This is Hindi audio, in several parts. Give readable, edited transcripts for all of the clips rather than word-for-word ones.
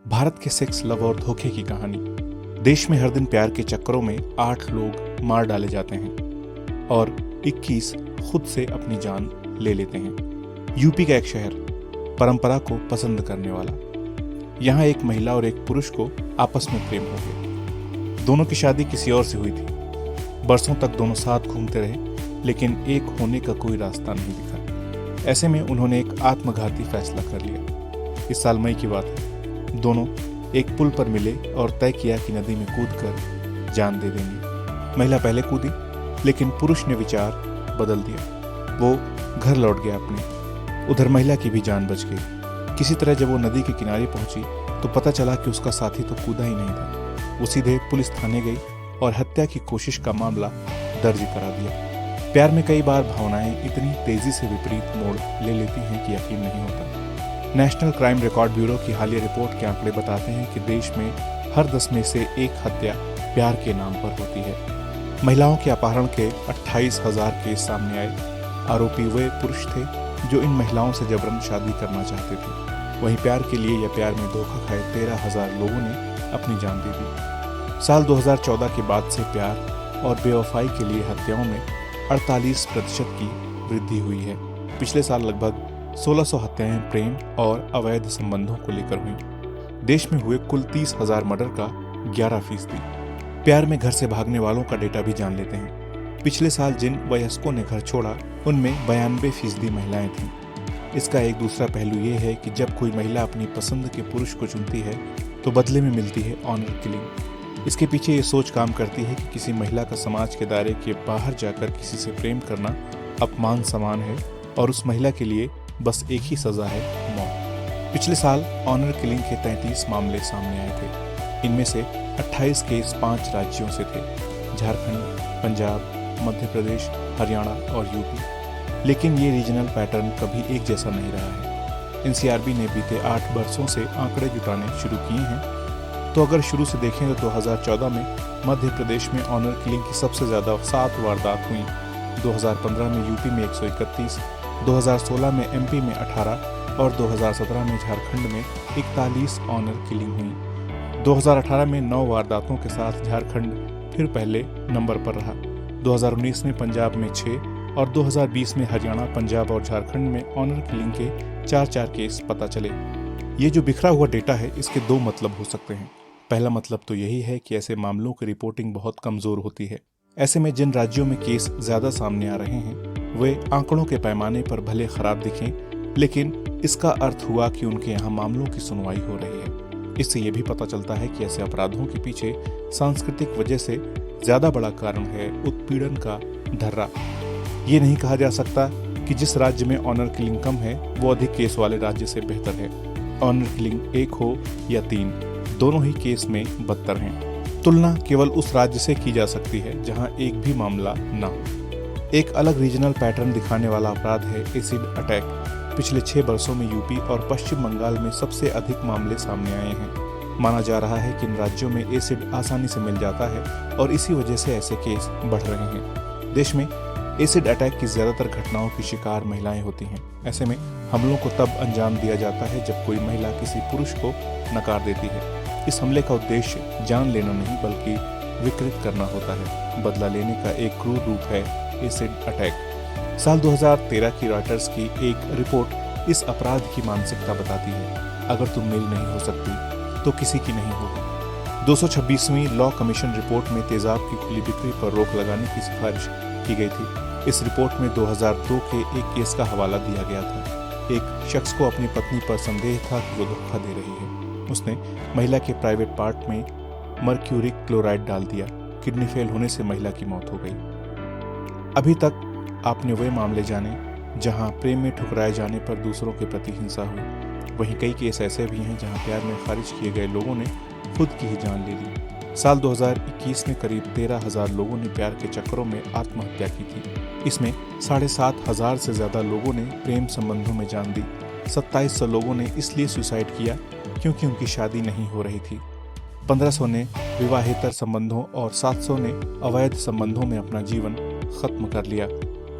भारत के सेक्स, लव और धोखे की कहानी। देश में हर दिन प्यार के चक्करों में 8 लोग मार डाले जाते हैं और 21 खुद से अपनी जान ले लेते हैं। यूपी का एक शहर, परंपरा को पसंद करने वाला। यहाँ एक महिला और एक पुरुष को आपस में प्रेम हो गया। दोनों की शादी किसी और से हुई थी। बरसों तक दोनों साथ घूमते रहे, लेकिन एक होने का कोई रास्ता नहीं दिखा। ऐसे में उन्होंने एक आत्मघाती फैसला कर लिया। इस साल मई की बात है। दोनों एक पुल पर मिले और तय किया कि नदी में कूदकर जान दे देंगे। महिला पहले कूदी, लेकिन पुरुष ने विचार बदल दिया। वो घर लौट गया अपने। उधर महिला की भी जान बच गई। किसी तरह जब वो नदी के किनारे पहुंची तो पता चला कि उसका साथी तो कूदा ही नहीं था। वो सीधे पुलिस थाने गई और हत्या की कोशिश का मामला दर्ज करा दिया। प्यार में कई बार भावनाएं इतनी तेजी से विपरीत मोड़ ले लेती हैं कि यकीन नहीं होता। नेशनल क्राइम रिकॉर्ड ब्यूरो की हालिया रिपोर्ट के आंकड़े बताते हैं कि देश में हर 10 में से एक हत्या प्यार के नाम पर होती है। महिलाओं के अपहरण के 28,000 केस सामने आए। आरोपी वे पुरुष थे जो इन महिलाओं से जबरन शादी करना चाहते थे। वहीं प्यार के लिए या प्यार में धोखा खाए 13,000 लोगों ने अपनी जान दे दी। साल 2014 के बाद से प्यार और बेवफाई के लिए हत्याओं में 48% की वृद्धि हुई है। पिछले साल लगभग 1600 हत्याएं प्रेम और अवैध संबंधों को लेकर हुई। देश में हुए कुल 30,000 मर्डर का 11%। प्यार में घर से भागने वालों का डेटा भी जान लेते हैं। पिछले साल जिन वयस्कों ने घर छोड़ा, उनमें 92% महिलाएं थीं। इसका एक दूसरा पहलू ये है कि जब कोई महिला अपनी पसंद के पुरुष को चुनती है तो बदले में मिलती है ऑनर किलिंग। इसके पीछे ये सोच काम करती है कि किसी महिला का समाज के दायरे के बाहर जाकर किसी से प्रेम करना अपमान समान है और उस महिला के लिए बस एक ही सजा है, मौत। पिछले साल ऑनर किलिंग के 33 मामले सामने आए थे। इनमें से 28 केस 5 राज्यों से थे: झारखंड, पंजाब, मध्य प्रदेश, हरियाणा और यूपी। लेकिन ये रीजनल पैटर्न कभी एक जैसा नहीं रहा है। एनसीआरबी ने बीते 8 वर्षों से आंकड़े जुटाने शुरू किए हैं। तो अगर शुरू से देखें तो 2014 में मध्य प्रदेश में ऑनर किलिंग की सबसे ज़्यादा 7 वारदात हुई। 2015 में यूपी में 131, 2016 में एमपी में 18 और 2017 में झारखंड में 41 ऑनर किलिंग हुई। 2018 में 9 वारदातों के साथ झारखंड फिर पहले नंबर पर रहा। 2019 में पंजाब में 6 और 2020 में हरियाणा, पंजाब और झारखंड में ऑनर किलिंग के 4-4 केस पता चले। ये जो बिखरा हुआ डेटा है, इसके 2 मतलब हो सकते हैं। पहला मतलब तो यही है कि ऐसे मामलों की रिपोर्टिंग बहुत कमजोर होती है। ऐसे में जिन राज्यों में केस ज्यादा सामने आ रहे हैं वे आंकड़ों के पैमाने पर भले खराब दिखें, लेकिन इसका अर्थ हुआ कि उनके यहाँ मामलों की सुनवाई हो रही है। इससे ये भी पता चलता है कि ऐसे अपराधों के पीछे सांस्कृतिक वजह से ज्यादा बड़ा कारण है उत्पीड़न का ढर्रा। ये नहीं कहा जा सकता कि जिस राज्य में ऑनर किलिंग कम है वो अधिक केस वाले राज्य से बेहतर है। ऑनर किलिंग 1 हो या 3, दोनों ही केस में बदतर हैं। तुलना केवल उस राज्य से की जा सकती है जहां एक भी मामला न हो। एक अलग रीजनल पैटर्न दिखाने वाला अपराध है एसिड अटैक। पिछले 6 वर्षों में यूपी और पश्चिम बंगाल में सबसे अधिक मामले सामने आए हैं। माना जा रहा है कि इन राज्यों में एसिड आसानी से मिल जाता है और इसी वजह से ऐसे केस बढ़ रहे हैं। देश में एसिड अटैक की ज्यादातर घटनाओं की शिकार महिलाएं होती हैं। ऐसे में हमलों को तब अंजाम दिया जाता है जब कोई महिला किसी पुरुष को नकार देती है। इस हमले का उद्देश्य जान लेना नहीं बल्कि विकृत करना होता है। बदला लेने का एक क्रूर रूप है एसिड अटैक। साल 2013 की रॉयटर्स की एक रिपोर्ट इस अपराध की मानसिकता बताती है। अगर तुम मेरी नहीं हो सकती तो किसी की नहीं होगी। 226वीं लॉ कमीशन रिपोर्ट में तेजाब की खुली बिक्री पर रोक लगाने की सिफारिश की गई थी। इस रिपोर्ट में 2002 के एक केस का हवाला दिया गया था। एक शख्स को अपनी पत्नी पर संदेह था कि वो धोखा दे रही है। उसने महिला के प्राइवेट पार्ट में मर्क्यूरिक क्लोराइड डाल दिया। किडनी फेल होने से महिला की मौत हो गई। अभी तक आपने वे मामले जाने जहां प्रेम में ठुकराए जाने पर दूसरों के प्रति हिंसा हुई। वहीं कई केस ऐसे भी हैं जहां प्यार में खारिज किए गए लोगों ने खुद की ही जान ले ली। साल 2021 में करीब 13,000 लोगों ने प्यार के चक्करों में आत्महत्या की थी। इसमें 7,500 से ज्यादा लोगों ने प्रेम संबंधों में जान दी। 2700 लोगों ने इसलिए सुसाइड किया क्योंकि उनकी शादी नहीं हो रही थी। 1500 ने विवाहेतर संबंधों और 700 ने अवैध संबंधों में अपना जीवन खत्म कर लिया।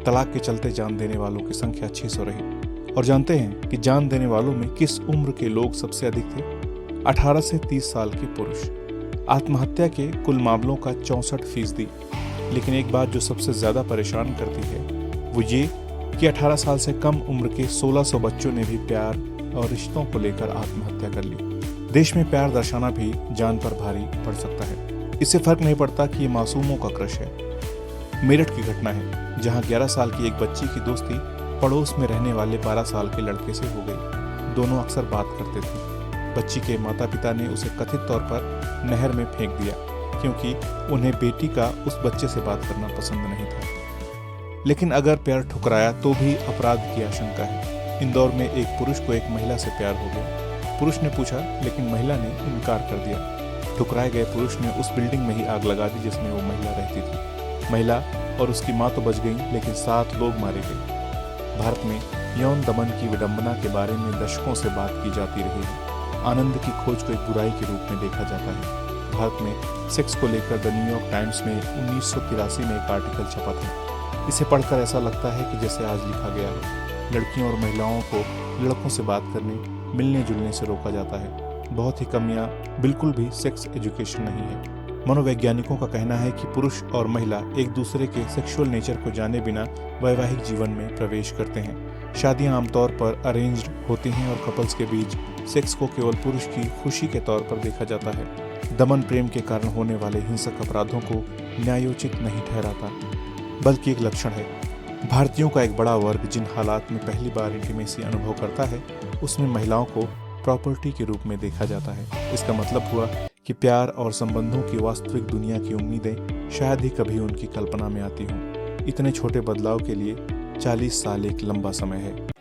तलाक के चलते जान देने वालों की संख्या 600 रही। और जानते हैं कि जान देने वालों में किस उम्र के लोग सबसे अधिक थे? 18 से 30 साल के पुरुष। आत्महत्या के कुल मामलों का 64%। लेकिन एक बात जो सबसे ज्यादा परेशान करती है वो ये कि 18 साल से कम उम्र के 1600 बच्चों ने भी प्यार और रिश्तों को लेकर आत्महत्या कर ली। देश में प्यार दर्शाना भी जान पर भारी पड़ सकता है। इससे फर्क नहीं पड़ता कि ये मासूमों का क्रश है। मेरठ की घटना है जहां 11 साल की एक बच्ची की दोस्ती पड़ोस में रहने वाले 12 साल के लड़के से हो गई। दोनों अक्सर बात करते थे। बच्ची के माता पिता ने उसे कथित तौर पर नहर में फेंक दिया क्योंकि उन्हें बेटी का उस बच्चे से बात करना पसंद नहीं था। लेकिन अगर प्यार ठुकराया तो भी अपराध की आशंका है। इंदौर में एक पुरुष को एक महिला से प्यार हो गया। पुरुष ने पूछा लेकिन महिला ने इनकार कर दिया। ठुकराए गए पुरुष ने उस बिल्डिंग में ही आग लगा दी जिसमें वो महिला रहती थी। महिला और उसकी मां तो बच गई लेकिन 7 लोग मारे गए। भारत में यौन दमन की विडंबना के बारे में दशकों से बात की जाती रही है। आनंद की खोज को एक बुराई के रूप में देखा जाता है। भारत में सेक्स को लेकर द न्यूयॉर्क टाइम्स में 1983 में एक आर्टिकल छपा था। इसे पढ़कर ऐसा लगता है कि जैसे आज लिखा गया हो। लड़कियों और महिलाओं को लड़कों से बात करने, मिलने जुलने से रोका जाता है। बहुत ही कम या बिल्कुल भी सेक्स एजुकेशन नहीं है। मनोवैज्ञानिकों का कहना है कि पुरुष और महिला एक दूसरे के सेक्सुअल नेचर को जाने बिना वैवाहिक जीवन में प्रवेश करते हैं। शादियां आमतौर पर अरेंज्ड होती हैं और कपल्स के बीच सेक्स को केवल पुरुष की खुशी के तौर पर देखा जाता है। दमन प्रेम के कारण होने वाले हिंसक अपराधों को न्यायोचित नहीं ठहराता, बल्कि एक लक्षण है। भारतीयों का एक बड़ा वर्ग जिन हालात में पहली बार इंटीमेसी अनुभव करता है उसमें महिलाओं को प्रॉपर्टी के रूप में देखा जाता है। इसका मतलब हुआ कि प्यार और संबंधों की वास्तविक दुनिया की उम्मीदें शायद ही कभी उनकी कल्पना में आती हों। इतने छोटे बदलाव के लिए 40 साल एक लंबा समय है।